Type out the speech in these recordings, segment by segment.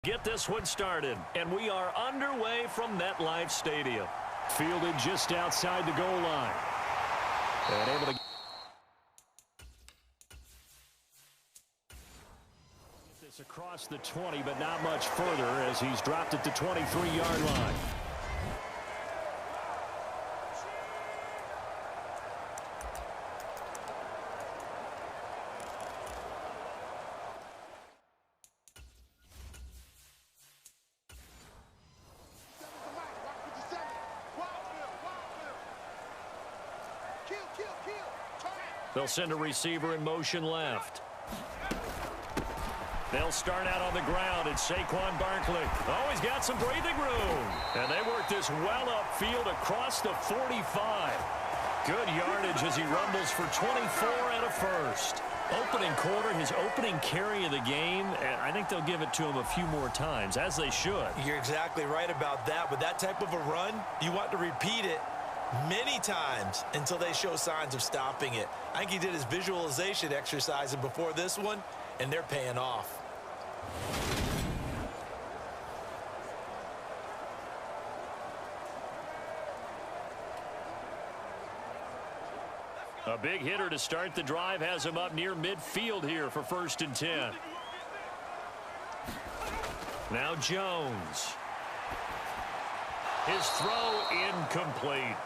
Get this one started, and we are underway from MetLife Stadium. Fielded just outside the goal line. And able to get this across the 20, but not much further as he's dropped at the 23-yard line. They'll send a receiver in motion left. They'll start out on the ground. It's Saquon Barkley. Oh, he's got some breathing room. And they work this well upfield across the 45. Good yardage as he rumbles for 24 and a first. Opening quarter, his opening carry of the game, and I think they'll give it to him a few more times, as they should. You're exactly right about that. With that type of a run, you want to repeat it many times until they show signs of stopping it. I think he did his visualization exercise before this one, and they're paying off. A big hitter to start the drive has him up near midfield here for 1st and 10. Now Jones. His throw incomplete.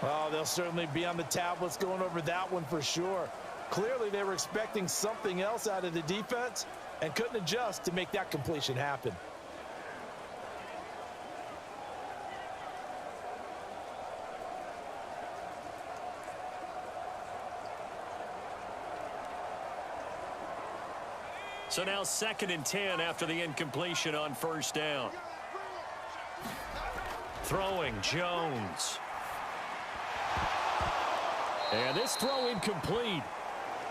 Well, they'll certainly be on the tablets going over that one for sure. Clearly, they were expecting something else out of the defense and couldn't adjust to make that completion happen. So now 2nd and 10 after the incompletion on 1st down. Throwing Jones. And this throw incomplete.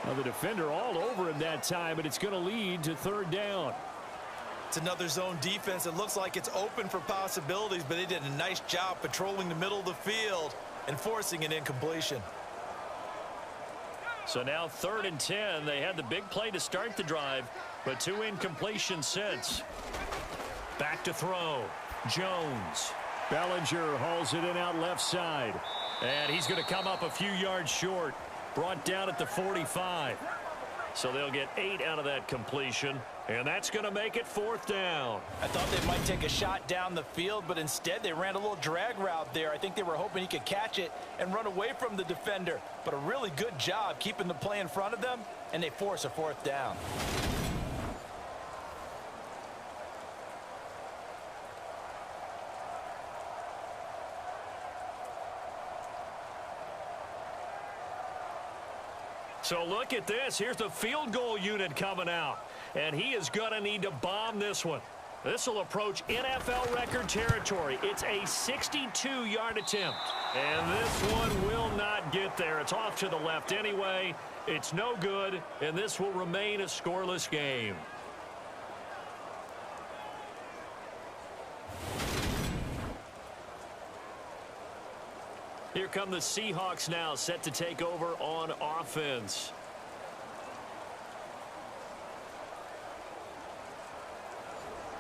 Well, the defender all over him that time, but it's going to lead to 3rd down. It's another zone defense. It looks like it's open for possibilities, but they did a nice job patrolling the middle of the field and forcing an incompletion. So now 3rd and 10. They had the big play to start the drive, but 2 incompletions since. Back to throw. Jones. Bellinger hauls it in out left side. And he's going to come up a few yards short. Brought down at the 45. So they'll get 8 out of that completion. And that's going to make it 4th down. I thought they might take a shot down the field, but instead they ran a little drag route there. I think they were hoping he could catch it and run away from the defender. But a really good job keeping the play in front of them, and they force a 4th down. So look at this. Here's the field goal unit coming out. And he is going to need to bomb this one. This will approach NFL record territory. It's a 62-yard attempt. And this one will not get there. It's off to the left anyway. It's no good, and this will remain a scoreless game. Here come the Seahawks now, set to take over on offense.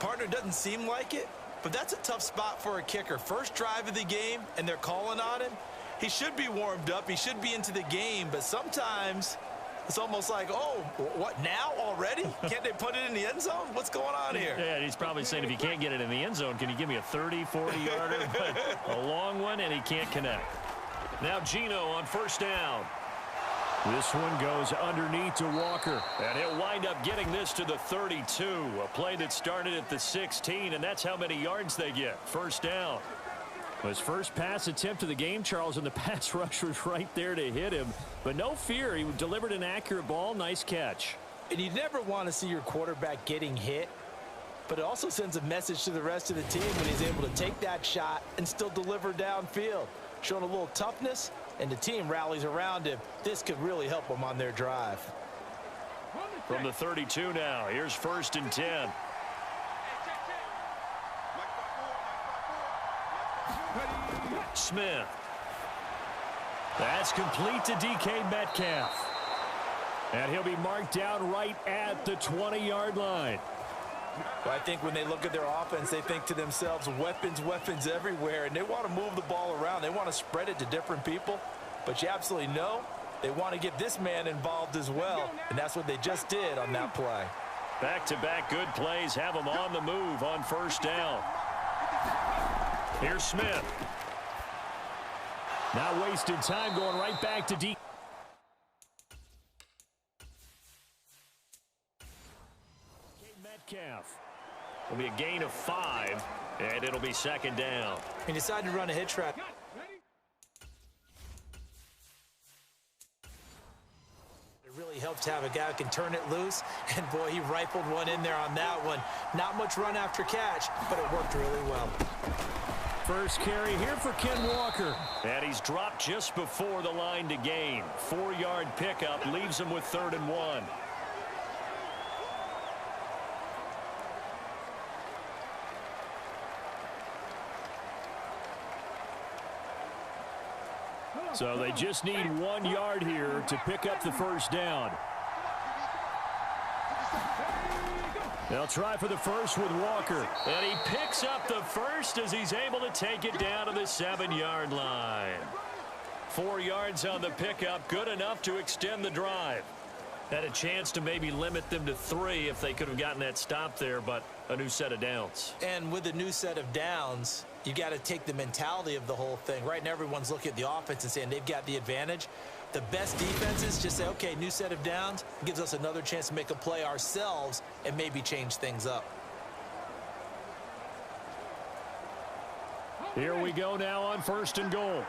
Partner, doesn't seem like it, but that's a tough spot for a kicker. First drive of the game, and they're calling on him. He should be warmed up. He should be into the game, but sometimes it's almost like, oh, what, now already? Can't they put it in the end zone? What's going on here? Yeah, he's probably saying if you can't get it in the end zone, can you give me a 30, 40-yarder? But a long one, and he can't connect. Now Geno on 1st down. This one goes underneath to Walker, and he'll wind up getting this to the 32. A play that started at the 16, and that's how many yards they get. 1st down. His first pass attempt of the game, Charles, and the pass rush was right there to hit him. But no fear, he delivered an accurate ball. Nice catch. And you never want to see your quarterback getting hit, but it also sends a message to the rest of the team when he's able to take that shot and still deliver downfield. Showing a little toughness, and the team rallies around him. This could really help them on their drive. From the 32 now, here's 1st and 10. Smith. That's complete to DK Metcalf. And he'll be marked down right at the 20-yard line. Well, I think when they look at their offense, they think to themselves, weapons, weapons everywhere, and they want to move the ball around. They want to spread it to different people, but you absolutely know they want to get this man involved as well, and that's what they just did on that play. Back-to-back good plays have them on the move on first down. Here's Smith. Not wasting time, going right back to deep. Metcalf. It'll be a gain of 5, and it'll be second down. He decided to run a hitch route. It really helps to have a guy who can turn it loose, and boy, he rifled one in there on that one. Not much run after catch, but it worked really well. First carry here for Ken Walker. And he's dropped just before the line to gain. 4-yard pickup leaves him with 3rd and 1. So they just need 1 yard here to pick up the first down. They'll try for the first with Walker. And he picks up the first as he's able to take it down to the 7-yard line. 4 yards on the pickup, good enough to extend the drive. Had a chance to maybe limit them to 3 if they could have gotten that stop there, but a new set of downs. And with a new set of downs, you got to take the mentality of the whole thing. Right now, everyone's looking at the offense and saying they've got the advantage. The best defenses just say, okay, new set of downs, gives us another chance to make a play ourselves and maybe change things up. Here we go now on 1st and goal.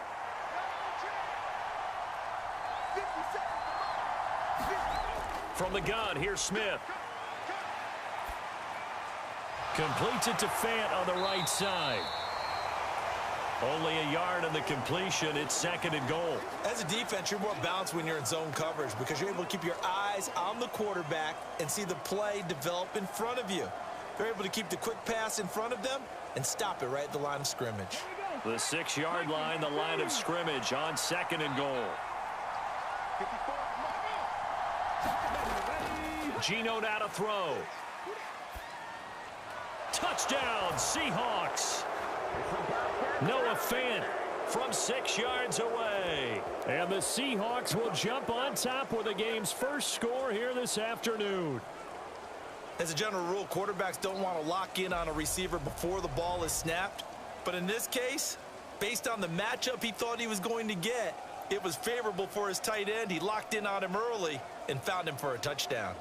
From the gun, here's Smith. Completes it to Fant on the right side. Only a yard on the completion. It's 2nd and goal. As a defense, you're more balanced when you're in zone coverage because you're able to keep your eyes on the quarterback and see the play develop in front of you. They're able to keep the quick pass in front of them and stop it right at the line of scrimmage. The 6-yard line, the line of scrimmage on 2nd and goal. Geno now to throw. Touchdown, Seahawks. Noah Fant from 6 yards away. And the Seahawks will jump on top with the game's first score here this afternoon. As a general rule, quarterbacks don't want to lock in on a receiver before the ball is snapped. But in this case, based on the matchup he thought he was going to get, it was favorable for his tight end. He locked in on him early and found him for a touchdown.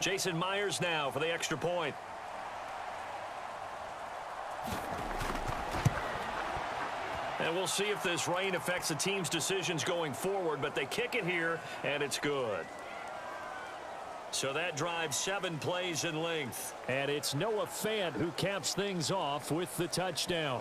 Jason Myers now for the extra point. And we'll see if this rain affects the team's decisions going forward, but they kick it here, and it's good. So that drives 7 plays in length. And it's Noah Fant who caps things off with the touchdown.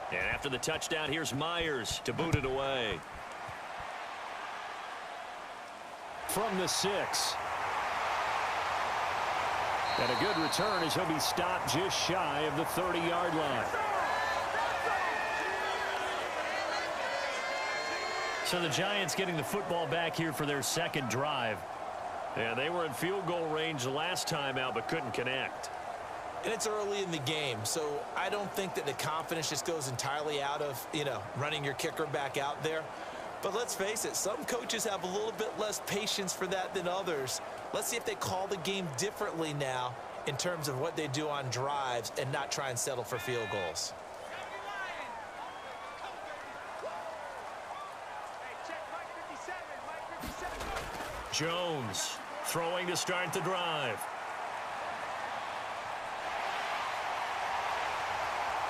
And after the touchdown, here's Myers to boot it away. From the 6. And a good return as he'll be stopped just shy of the 30-yard line. So the Giants getting the football back here for their 2nd drive. Yeah, they were in field goal range last time out but couldn't connect. And it's early in the game, so I don't think that the confidence just goes entirely out of, running your kicker back out there. But let's face it, some coaches have a little bit less patience for that than others. Let's see if they call the game differently now in terms of what they do on drives and not try and settle for field goals. Jones throwing to start the drive.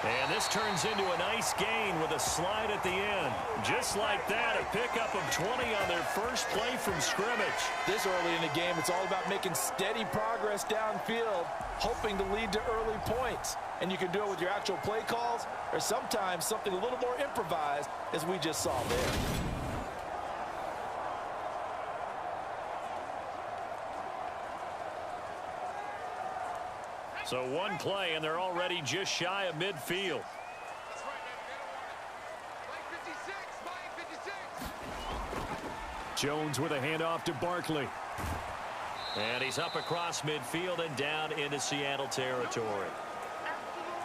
And this turns into a nice gain with a slide at the end. Just like that, a pickup of 20 on their first play from scrimmage. This early in the game, it's all about making steady progress downfield, hoping to lead to early points. And you can do it with your actual play calls or sometimes something a little more improvised, as we just saw there. So one play, and they're already just shy of midfield. Jones with a handoff to Barkley. And he's up across midfield and down into Seattle territory.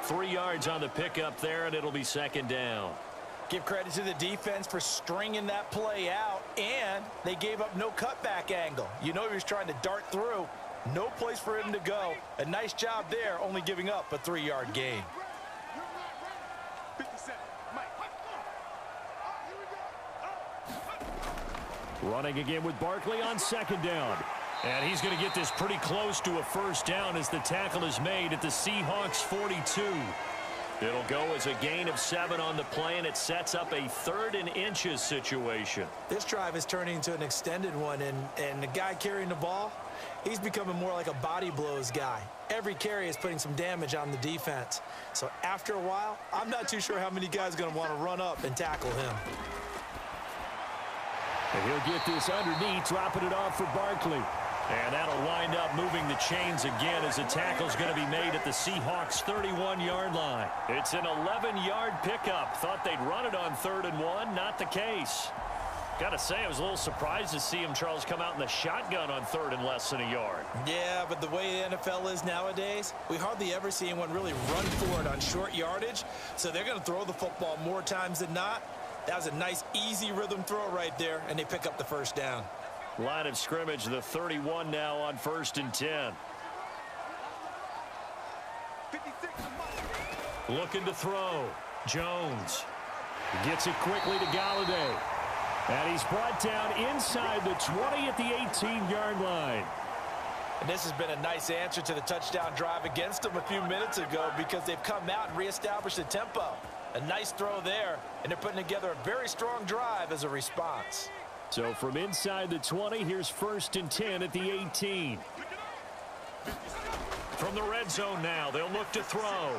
3 yards on the pickup there, and it'll be second down. Give credit to the defense for stringing that play out, and they gave up no cutback angle. You know he was trying to dart through. No place for him to go. A nice job there, only giving up a 3-yard gain. Running again with Barkley on second down. And he's going to get this pretty close to a first down as the tackle is made at the Seahawks 42. It'll go as a gain of 7 on the play, and it sets up a 3rd and inches situation. This drive is turning into an extended one, and the guy carrying the ball, he's becoming more like a body blows guy. Every carry is putting some damage on the defense. So after a while, I'm not too sure how many guys are going to want to run up and tackle him. And he'll get this underneath, dropping it off for Barkley. And that'll wind up moving the chains again as the tackle's going to be made at the Seahawks 31-yard line. It's an 11-yard pickup. Thought they'd run it on 3rd and 1. Not the case. Got to say, I was a little surprised to see him, Charles, come out in the shotgun on 3rd and less than a yard. Yeah, but the way the NFL is nowadays, we hardly ever see anyone really run for it on short yardage. So they're going to throw the football more times than not. That was a nice, easy rhythm throw right there, and they pick up the first down. Line of scrimmage, the 31 now on 1st and 10. Looking to throw. Jones gets it quickly to Galladay. And he's brought down inside the 20 at the 18-yard line. And this has been a nice answer to the touchdown drive against them a few minutes ago because they've come out and reestablished the tempo. A nice throw there, and they're putting together a very strong drive as a response. So from inside the 20, here's 1st and 10 at the 18. From the red zone now, they'll look to throw.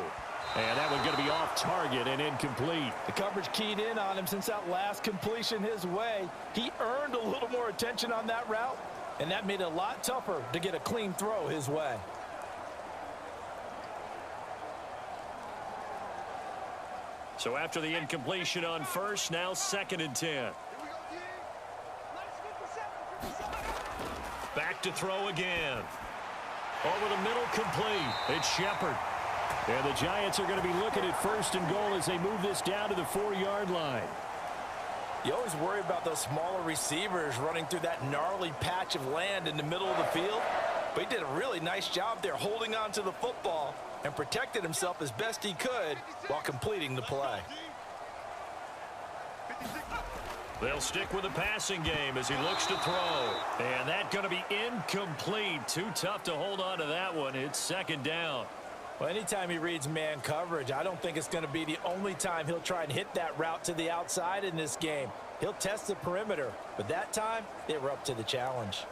And that one's going to be off target and incomplete. The coverage keyed in on him since that last completion his way. He earned a little more attention on that route, and that made it a lot tougher to get a clean throw his way. So after the incompletion on 1st, now 2nd and 10. Back to throw again. Over the middle, complete. It's Shepard. And the Giants are going to be looking at 1st and goal as they move this down to the 4-yard line. You always worry about those smaller receivers running through that gnarly patch of land in the middle of the field. But he did a really nice job there holding on to the football and protected himself as best he could while completing the play. They'll stick with the passing game as he looks to throw. And that's going to be incomplete. Too tough to hold on to that one. It's 2nd down. Well, anytime he reads man coverage, I don't think it's going to be the only time he'll try and hit that route to the outside in this game. He'll test the perimeter, but that time they were up to the challenge.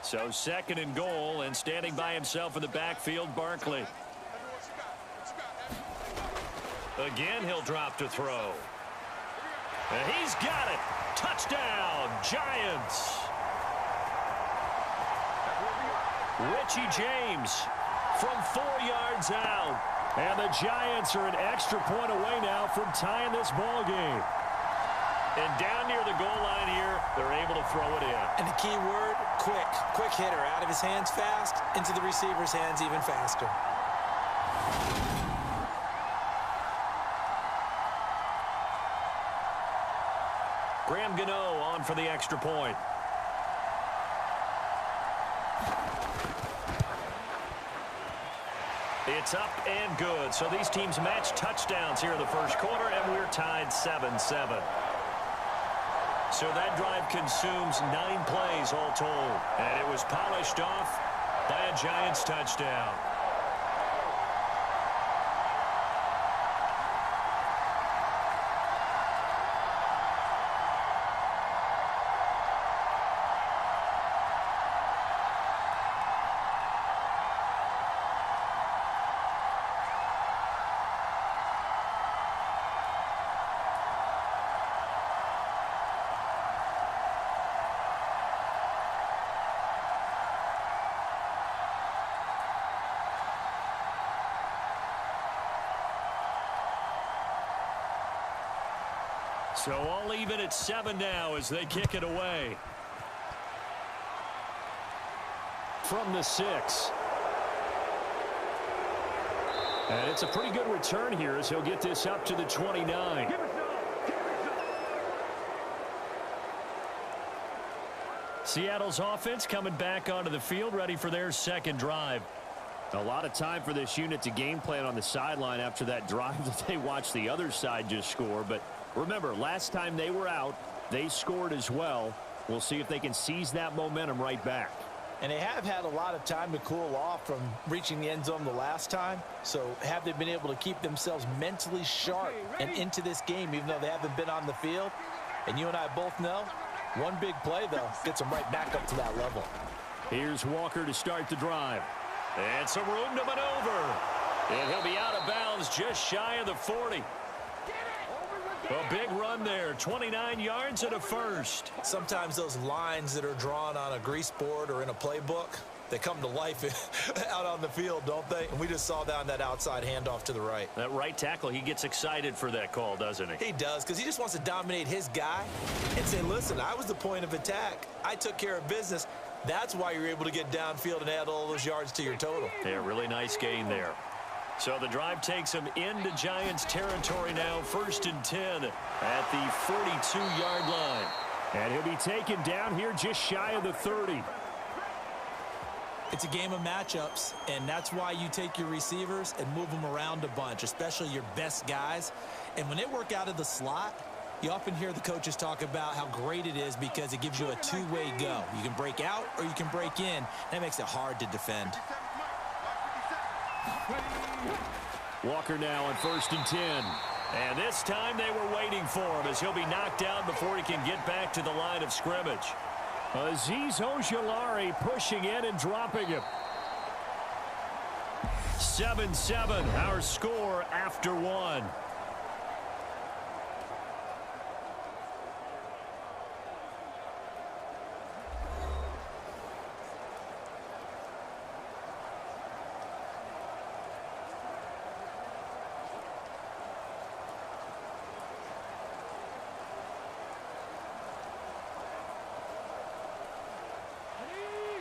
So 2nd and goal, and standing by himself in the backfield, Barkley. Again, he'll drop to throw. And he's got it. Touchdown, Giants. Richie James from 4 yards out. And the Giants are an extra point away now from tying this ball game. And down near the goal line here, they're able to throw it in. And the key word, quick. Quick hitter. Out of his hands fast, into the receiver's hands even faster. Graham Gano on for the extra point. It's up and good. So these teams match touchdowns here in the first quarter, and we're tied 7-7. So that drive consumes 9 plays all told. And it was polished off by a Giants touchdown. So all even at 7 now as they kick it away. From the 6. And it's a pretty good return here as he'll get this up to the 29. Seattle's offense coming back onto the field, ready for their second drive. A lot of time for this unit to game plan on the sideline after that drive that they watched the other side just score. But remember, last time they were out, they scored as well. We'll see if they can seize that momentum right back. And they have had a lot of time to cool off from reaching the end zone the last time. So have they been able to keep themselves mentally sharp and into this game even though they haven't been on the field? And you and I both know, one big play, though, gets them right back up to that level. Here's Walker to start the drive. And some room to maneuver. And he'll be out of bounds just shy of the 40. A big run there, 29 yards and a first. Sometimes those lines that are drawn on a grease board or in a playbook, they come to life out on the field, don't they? And we just saw that on that outside handoff to the right. That right tackle, he gets excited for that call, doesn't he? He does, because he just wants to dominate his guy and say, listen, I was the point of attack. I took care of business. That's why you're able to get downfield and add all those yards to your total. Yeah, really nice gain there. So the drive takes him into Giants territory now, 1st and 10 at the 42-yard line. And he'll be taken down here just shy of the 30. It's a game of matchups, and that's why you take your receivers and move them around a bunch, especially your best guys. And when they work out of the slot, you often hear the coaches talk about how great it is because it gives you a two-way go. You can break out or you can break in. That makes it hard to defend. Walker now on 1st and 10. And this time they were waiting for him as he'll be knocked down before he can get back to the line of scrimmage. Azeez Ojulari pushing in and dropping him. 7-7, our score after 1.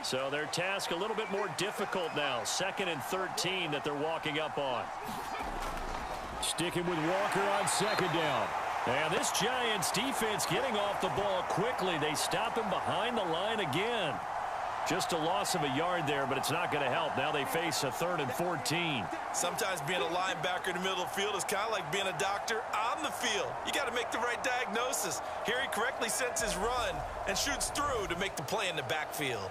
So their task a little bit more difficult now. 2nd and 13 that they're walking up on. Sticking with Walker on 2nd down. And this Giants defense getting off the ball quickly. They stop him behind the line again. Just a loss of a yard there, but it's not going to help. Now they face a 3rd and 14. Sometimes being a linebacker in the middle of the field is kind of like being a doctor on the field. You got to make the right diagnosis. Here he correctly sets his run and shoots through to make the play in the backfield.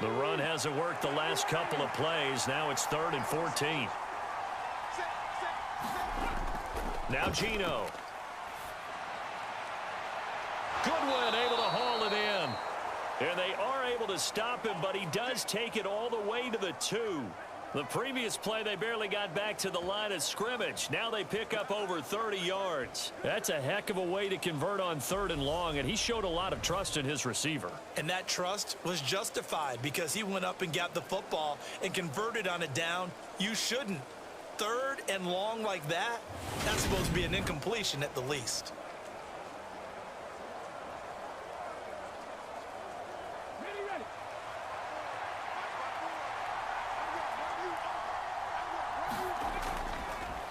The run hasn't worked the last couple of plays. Now it's 3rd and 14. Now Geno. Goodwin able to haul it in. And they are able to stop him, but he does take it all the way to the 2. The previous play, they barely got back to the line of scrimmage. Now they pick up over 30 yards. That's a heck of a way to convert on 3rd and long, and he showed a lot of trust in his receiver. And that trust was justified because he went up and got the football and converted on a down. You shouldn't. 3rd and long like that, that's supposed to be an incompletion at the least.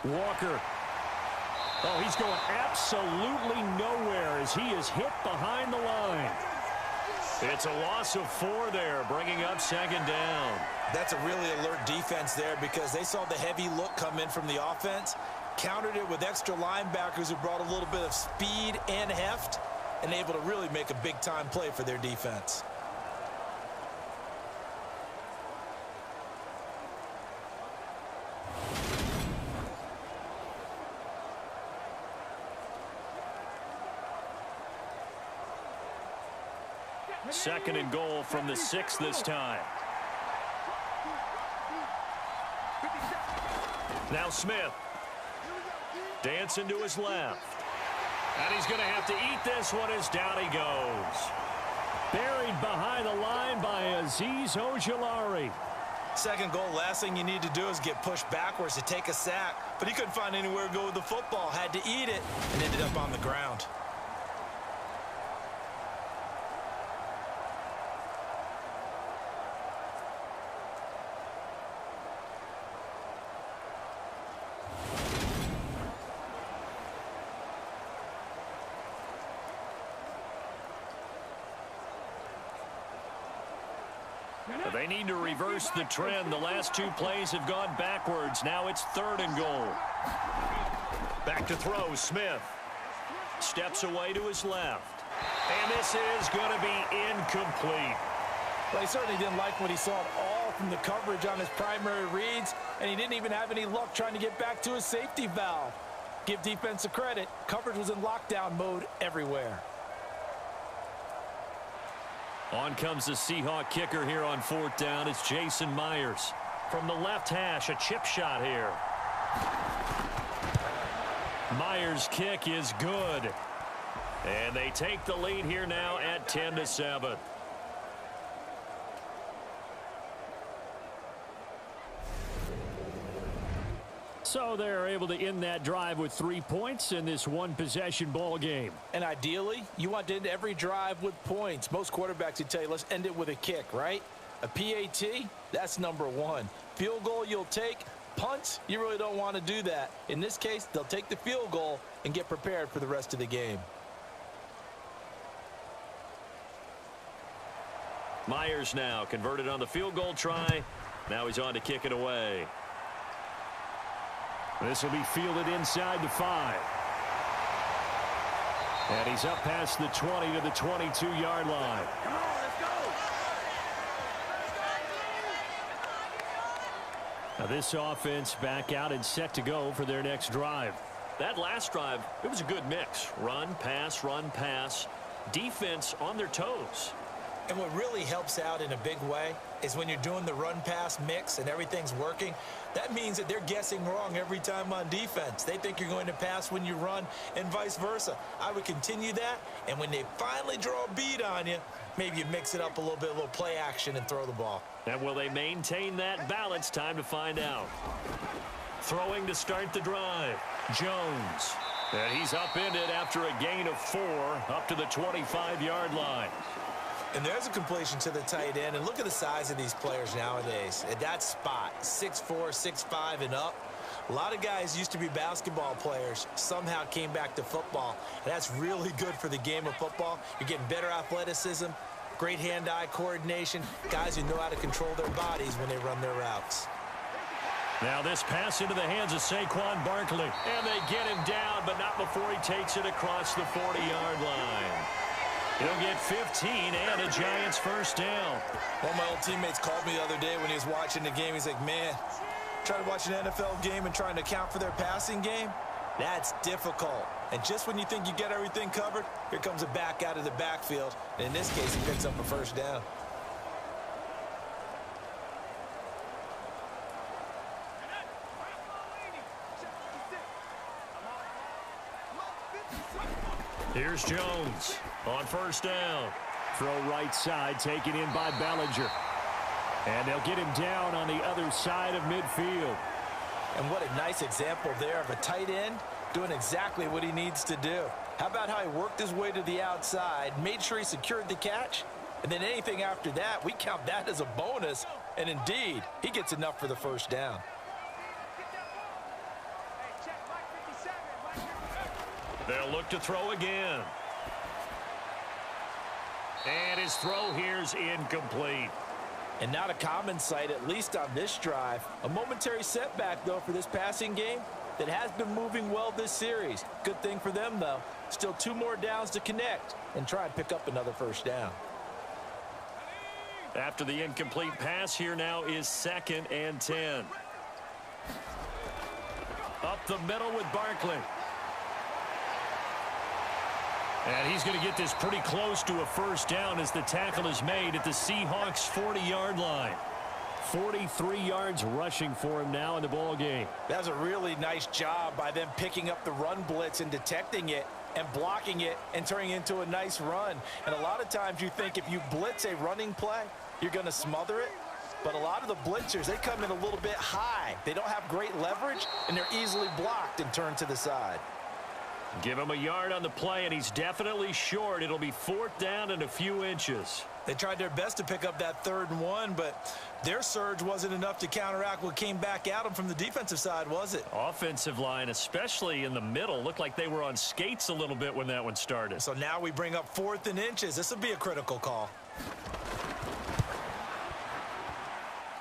Walker. Oh, he's going absolutely nowhere as he is hit behind the line. It's a loss of 4 there, bringing up second down. That's a really alert defense there because they saw the heavy look come in from the offense, countered it with extra linebackers who brought a little bit of speed and heft, and able to really make a big-time play for their defense. Second and goal from the 6 this time. Now Smith. Dancing to his left. And he's going to have to eat this one as down he goes. Buried behind the line by Azeez Ojulari. Second goal, last thing you need to do is get pushed backwards to take a sack. But he couldn't find anywhere to go with the football. Had to eat it and ended up on the ground. They need to reverse the trend. The last 2 plays have gone backwards. Now it's 3rd and goal. Back to throw, Smith. Steps away to his left. And this is going to be incomplete. Well, he certainly didn't like what he saw at all from the coverage on his primary reads, and he didn't even have any luck trying to get back to his safety valve. Give defense a credit. Coverage was in lockdown mode everywhere. On comes the Seahawk kicker here on 4th down. It's Jason Myers. From the left hash, a chip shot here. Myers' kick is good. And they take the lead here now at 10-7. So they're able to end that drive with 3 points in this one-possession ball game. And ideally, you want to end every drive with points. Most quarterbacks would tell you, let's end it with a kick, right? A PAT, that's number 1. Field goal you'll take. Punts, you really don't want to do that. In this case, they'll take the field goal and get prepared for the rest of the game. Myers now converted on the field goal try. Now he's on to kick it away. This will be fielded inside the 5. And he's up past the 20 to the 22-yard line. Come on, let's go. Now this offense back out and set to go for their next drive. That last drive, it was a good mix. Run, pass, defense on their toes. And what really helps out in a big way is when you're doing the run-pass mix and everything's working, that means that they're guessing wrong every time on defense. They think you're going to pass when you run and vice versa. I would continue that, and when they finally draw a beat on you, maybe you mix it up a little bit, a little play action and throw the ball. And will they maintain that balance? Time to find out. Throwing to start the drive. Jones. And he's upended after a gain of 4 up to the 25-yard line. And there's a completion to the tight end. And look at the size of these players nowadays. At that spot, 6'4", 6'5", and up. A lot of guys used to be basketball players, somehow came back to football. And that's really good for the game of football. You're getting better athleticism, great hand-eye coordination, guys who know how to control their bodies when they run their routes. Now this pass into the hands of Saquon Barkley. And they get him down, but not before he takes it across the 40-yard line. He'll get 15 and a Giants first down. One of my old teammates called me the other day when he was watching the game. He's like, man, trying to watch an NFL game and trying to account for their passing game, that's difficult. And just when you think you get everything covered, here comes a back out of the backfield. And in this case, he picks up a first down. Here's Jones on first down. Throw right side, taken in by Bellinger. And they'll get him down on the other side of midfield. And what a nice example there of a tight end doing exactly what he needs to do. How about how he worked his way to the outside, made sure he secured the catch, and then anything after that, we count that as a bonus. And indeed, he gets enough for the first down. They'll look to throw again. And his throw here's incomplete. And not a common sight, at least on this drive. A momentary setback, though, for this passing game that has been moving well this series. Good thing for them, though. Still 2 more downs to connect and try and pick up another first down. After the incomplete pass, here now is 2nd and 10. Up the middle with Barkley. And he's going to get this pretty close to a first down as the tackle is made at the Seahawks 40-yard line. 43 yards rushing for him now in the ball game. That was a really nice job by them picking up the run blitz and detecting it and blocking it and turning it into a nice run. And a lot of times you think if you blitz a running play, you're going to smother it. But a lot of the blitzers, they come in a little bit high. They don't have great leverage, and they're easily blocked and turned to the side. Give him a yard on the play, and he's definitely short. It'll be 4th down and a few inches. They tried their best to pick up that 3rd and 1, but their surge wasn't enough to counteract what came back at them from the defensive side, was it? Offensive line, especially in the middle, looked like they were on skates a little bit when that one started. So now we bring up 4th and inches. This will be a critical call.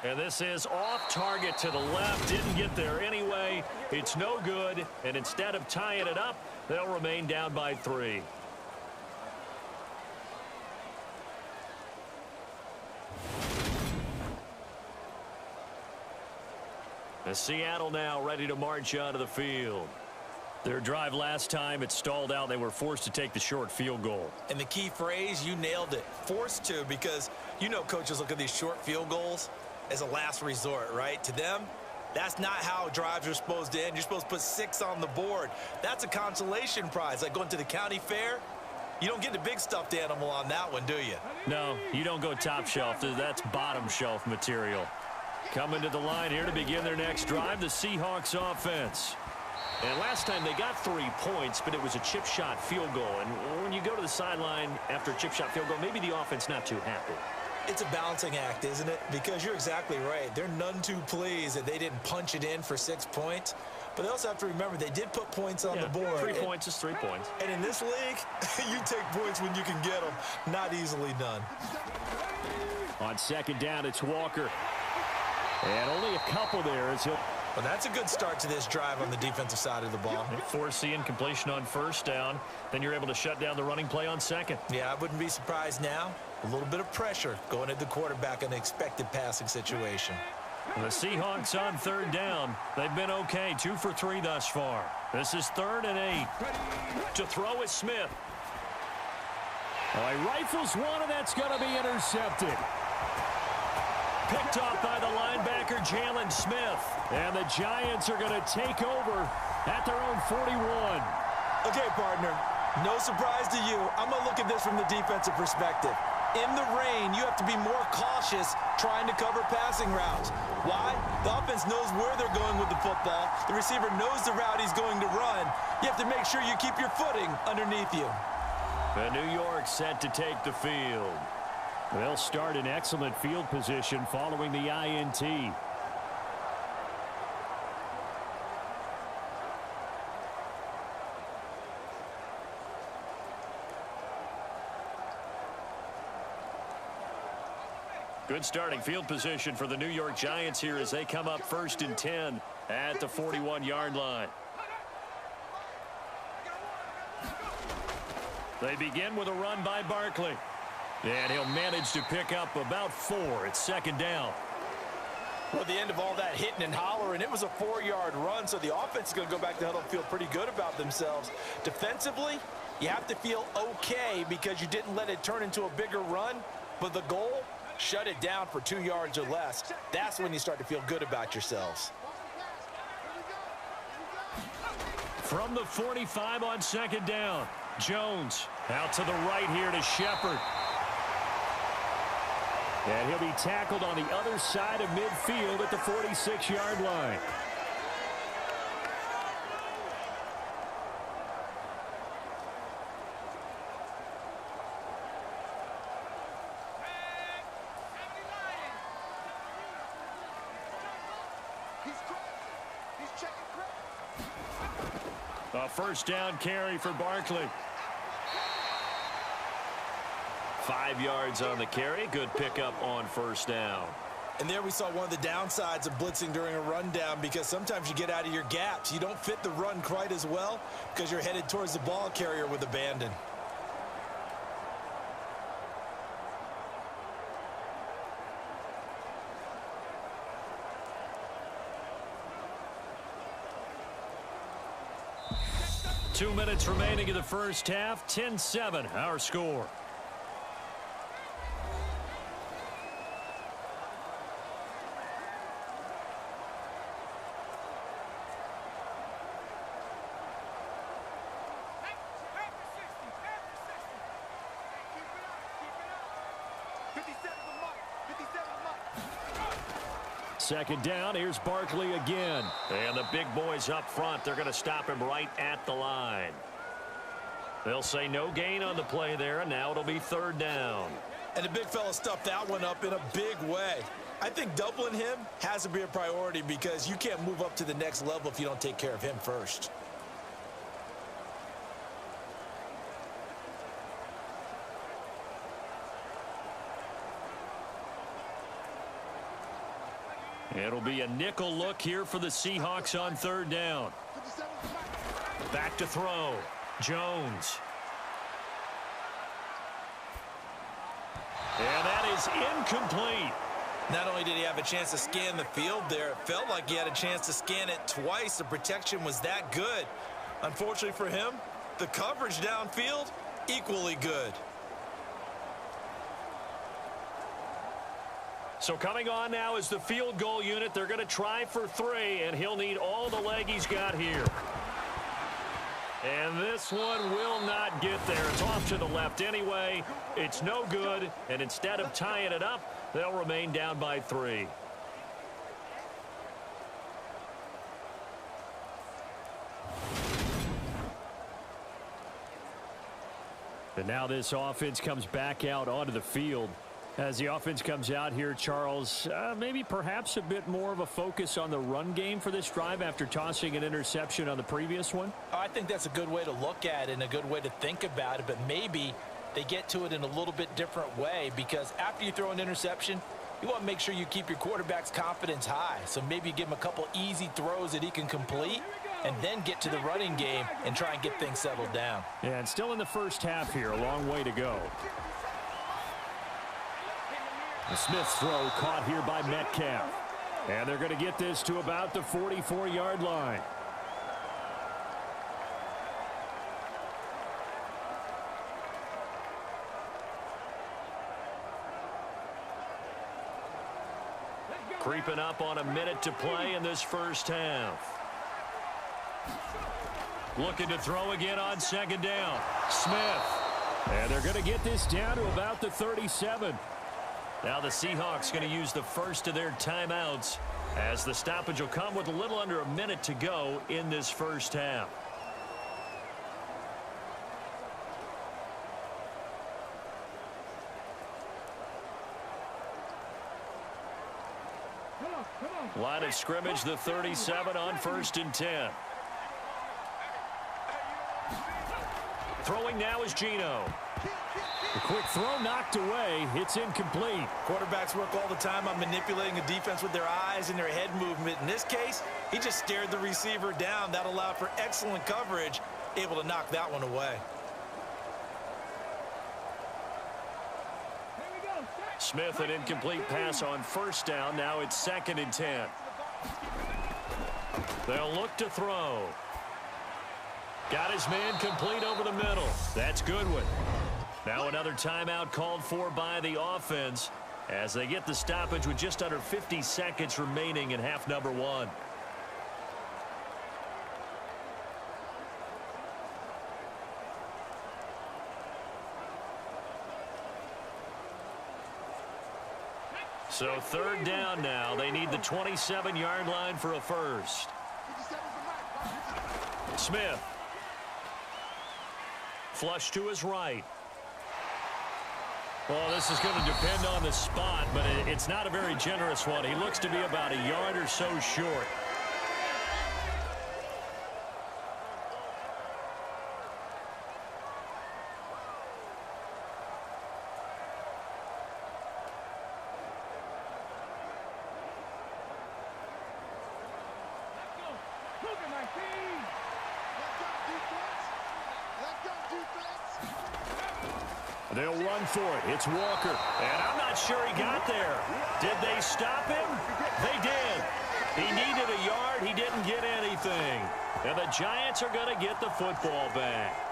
And this is off target to the left. Didn't get there anyway. It's no good. And instead of tying it up, they'll remain down by 3. And Seattle now ready to march out of the field. Their drive last time, it stalled out. They were forced to take the short field goal. And the key phrase, you nailed it. Forced to, because you know coaches look at these short field goals as a last resort, right? To them, that's not how drives are supposed to end. You're supposed to put 6 on the board. That's a consolation prize. Like going to the county fair, you don't get the big stuffed animal on that one, do you? No, you don't go top shelf. That's bottom shelf material. Coming to the line here to begin their next drive, the Seahawks offense. And last time they got 3 points, but it was a chip shot field goal. And when you go to the sideline after a chip shot field goal, maybe the offense not too happy. It's a balancing act, isn't it? Because you're exactly right. They're none too pleased that they didn't punch it in for 6 points. But they also have to remember they did put points on the board. 3 points is 3 points. And in this league, you take points when you can get them. Not easily done. On 2nd down, it's Walker. And only a couple there as he'll... Well, that's a good start to this drive on the defensive side of the ball. Force the incompletion on 1st down. Then you're able to shut down the running play on 2nd. Yeah, I wouldn't be surprised now. A little bit of pressure going at the quarterback in an expected passing situation. The Seahawks on 3rd down. They've been okay. 2 for 3 thus far. This is 3rd and 8. To throw is Smith. He rifles one, and that's going to be intercepted. Picked off by the linebacker, Jalen Smith. And the Giants are going to take over at their own 41. Okay, partner, no surprise to you. I'm going to look at this from the defensive perspective. In the rain, you have to be more cautious trying to cover passing routes. Why? The offense knows where they're going with the football. The receiver knows the route he's going to run. You have to make sure you keep your footing underneath you. The New York set to take the field. They'll start in excellent field position following the INT. Good starting field position for the New York Giants here as they come up 1st and 10 at the 41-yard line. They begin with a run by Barkley. And he'll manage to pick up about 4 at 2nd down. Well, at the end of all that hitting and hollering, it was a 4-yard run, so the offense is going to go back to huddle and feel pretty good about themselves. Defensively, you have to feel okay because you didn't let it turn into a bigger run, but the goal, shut it down for 2 yards or less. That's when you start to feel good about yourselves. From the 45 on 2nd down, Jones out to the right here to Shepard. And he'll be tackled on the other side of midfield at the 46-yard line. A first down carry for Barkley. 5 yards on the carry. Good pickup on first down. And there we saw one of the downsides of blitzing during a rundown, because sometimes you get out of your gaps. You don't fit the run quite as well because you're headed towards the ball carrier with abandon. Two minutes remaining in the first half. 10-7, our score. Second down, here's Barkley again. And the big boys up front, they're going to stop him right at the line. They'll say no gain on the play there, and now it'll be third down. And the big fella stuffed that one up in a big way. I think doubling him has to be a priority, because you can't move up to the next level if you don't take care of him first. It'll be a nickel look here for the Seahawks on third down. Back to throw. Jones. And that is incomplete. Not only did he have a chance to scan the field there, it felt like he had a chance to scan it twice. The protection was that good. Unfortunately for him, the coverage downfield, equally good. So coming on now is the field goal unit. They're going to try for 3, and he'll need all the leg he's got here. And this one will not get there. It's off to the left anyway. It's no good, and instead of tying it up, they'll remain down by 3. And now this offense comes back out onto the field. As the offense comes out here, Charles, maybe perhaps a bit more of a focus on the run game for this drive after tossing an interception on the previous one? I think that's a good way to look at it and a good way to think about it, but maybe they get to it in a little bit different way, because after you throw an interception, you want to make sure you keep your quarterback's confidence high. So maybe you give him a couple easy throws that he can complete, and then get to the running game and try and get things settled down. Yeah, and still in the first half here, a long way to go. The Smith's throw caught here by Metcalf. And they're going to get this to about the 44-yard line. Creeping up on a minute to play in this first half. Looking to throw again on second down. Smith. And they're going to get this down to about the 37. Now the Seahawks going to use the first of their timeouts, as the stoppage will come with a little under a minute to go in this first half. Line of scrimmage, the 37 on 1st and 10. Throwing now is Geno. The quick throw knocked away. It's incomplete. Quarterbacks work all the time on manipulating a defense with their eyes and their head movement. In this case, he just stared the receiver down. That allowed for excellent coverage, able to knock that one away. Smith, an incomplete pass on first down. Now it's 2nd and 10. They'll look to throw. Got his man complete over the middle. That's Goodwin. Now another timeout called for by the offense as they get the stoppage with just under 50 seconds remaining in half number 1. So third down now. They need the 27-yard line for a first. Smith. Flush to his right. Well, this is going to depend on the spot, but it's not a very generous one. He looks to be about a yard or so short. They'll run for it. It's Walker. And I'm not sure he got there. Did they stop him? They did. He needed a yard. He didn't get anything. And the Giants are going to get the football back.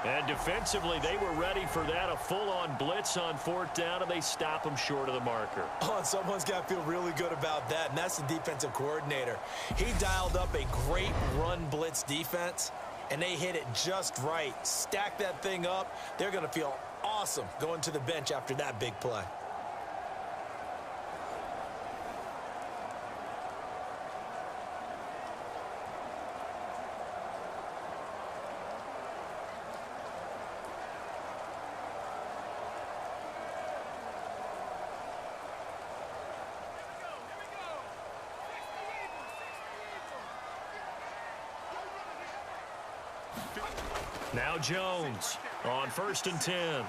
And defensively, they were ready for that. A full-on blitz on 4th down, and they stop him short of the marker. Oh, and someone's got to feel really good about that, and that's the defensive coordinator. He dialed up a great run blitz defense, and they hit it just right. Stack that thing up. They're going to feel awesome going to the bench after that big play. Now Jones on 1st and 10.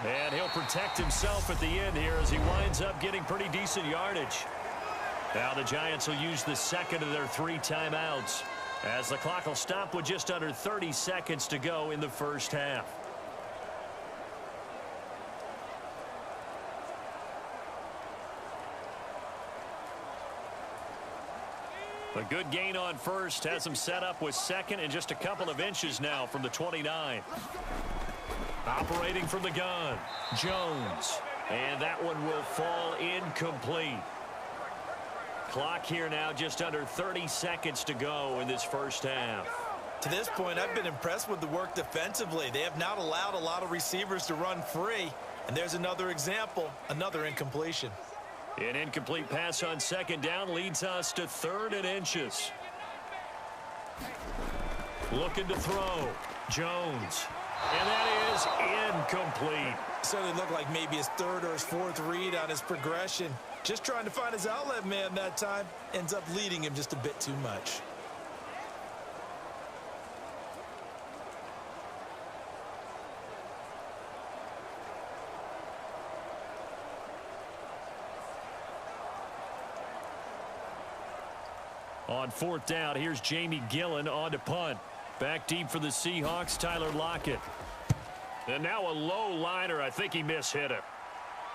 And he'll protect himself at the end here as he winds up getting pretty decent yardage. Now the Giants will use the second of their 3 timeouts as the clock will stop with just under 30 seconds to go in the first half. A good gain on 1st has him set up with 2nd and just a couple of inches now from the 29. Operating from the gun, Jones. And that one will fall incomplete. Clock here now just under 30 seconds to go in this first half. To this point, I've been impressed with the work defensively. They have not allowed a lot of receivers to run free. And there's another example, another incompletion. An incomplete pass on 2nd down leads us to 3rd and inches. Looking to throw. Jones. And that is incomplete. Certainly looked like maybe his 3rd or his 4th read on his progression. Just trying to find his outlet man that time. Ends up leading him just a bit too much. On 4th down, here's Jamie Gillen on to punt. Back deep for the Seahawks, Tyler Lockett. And now a low liner. I think he mishit it.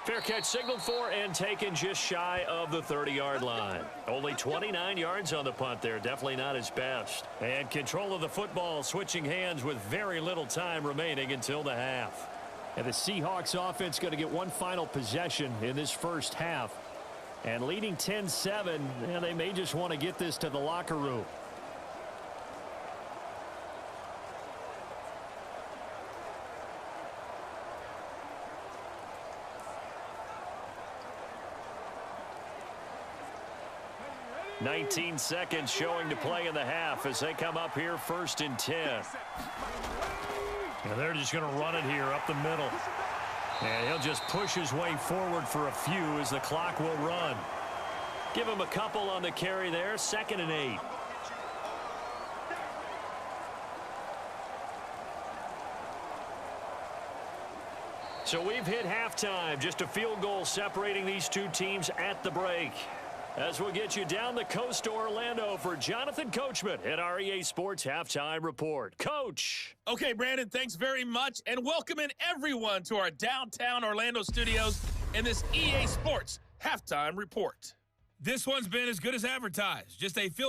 Fair catch signaled for and taken just shy of the 30-yard line. Only 29 yards on the punt there. Definitely not his best. And control of the football switching hands with very little time remaining until the half. And the Seahawks offense going to get one final possession in this first half. And leading 10-7, and they may just want to get this to the locker room. "19 seconds showing to play in the half as they come up here 1st and 10. And they're just going to run it here up the middle. And he'll just push his way forward for a few as the clock will run. Give him a couple on the carry there. 2nd and 8. So we've hit halftime. Just a field goal separating these two teams at the break. As we'll get you down the coast to Orlando for Jonathan Coachman at our EA Sports Halftime Report. Coach. Okay, Brandon, thanks very much. And welcoming everyone to our downtown Orlando studios in this EA Sports Halftime Report. This one's been as good as advertised. Just a field